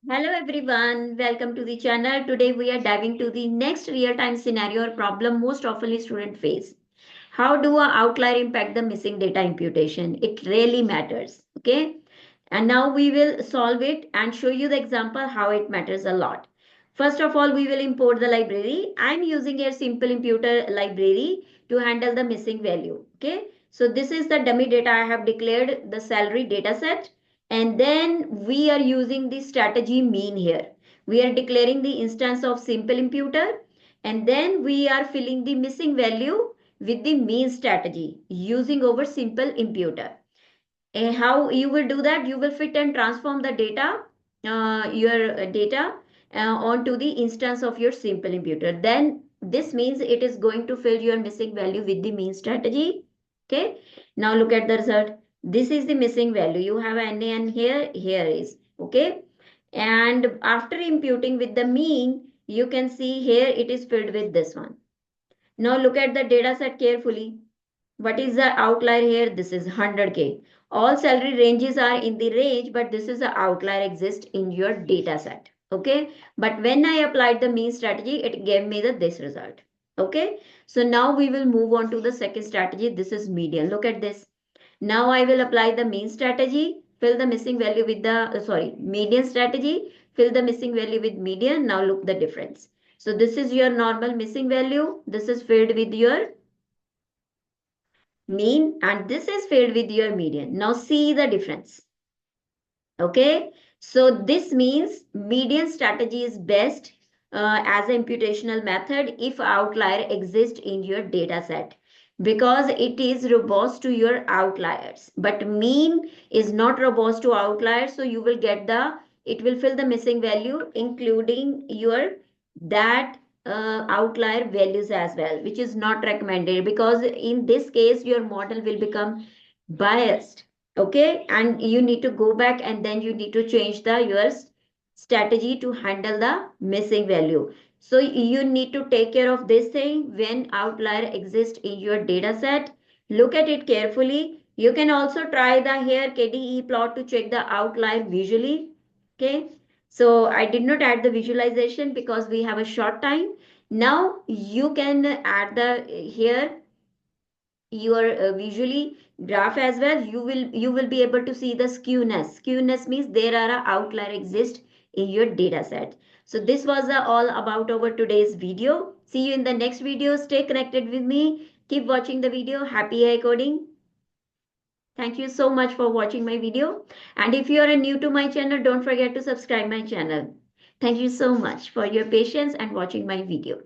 Hello everyone, welcome to the channel. Today we are diving to the next real-time scenario or problem most often students face. How do a outlier impact the missing data imputation? It really matters. Okay. And now we will solve it and show you the example how it matters a lot. First of all, we will import the library. I'm using a simple imputer library to handle the missing value. Okay. So this is the dummy data I have declared the salary data set. And then we are using the strategy mean here. We are declaring the instance of simple imputer. And then we are filling the missing value with the mean strategy using our simple imputer. And how you will do that? You will fit and transform the data, your data onto the instance of your simple imputer. Then this means it is going to fill your missing value with the mean strategy. Okay. Now look at the result. This is the missing value. You have NaN here, here is. Okay. And after imputing with the mean, you can see here it is filled with this one. Now look at the data set carefully. What is the outlier here? This is 100K. All salary ranges are in the range, but this is the outlier exists in your data set. Okay. But when I applied the mean strategy, it gave me this result. Okay. So now we will move on to the second strategy. This is median. Look at this. Now I will apply the mean strategy, fill the missing value with the, median strategy, fill the missing value with median. Now look the difference. So this is your normal missing value. This is filled with your mean and this is filled with your median. Now see the difference. Okay. So this means median strategy is best as an imputational method if outlier exists in your data set because it is robust to your outliers. But mean is not robust to outliers. So you will get it will fill the missing value including your that outlier values as well, which is not recommended because in this case your model will become biased. Okay. And you need to go back and then you need to change your strategy to handle the missing value. So you need to take care of this thing when outlier exists in your data set. Look at it carefully. You can also try the here KDE plot to check the outlier visually. Okay. So I did not add the visualization because we have a short time. Now you can add the here your visually graph as well. You will be able to see the skewness means there are a outlier exist in your data set. So this was all about our today's video. See you in the next video. Stay connected with me, keep watching the video. Happy AI coding. Thank you so much for watching my video, and if you are new to my channel, don't forget to subscribe my channel. Thank you so much for your patience and watching my video.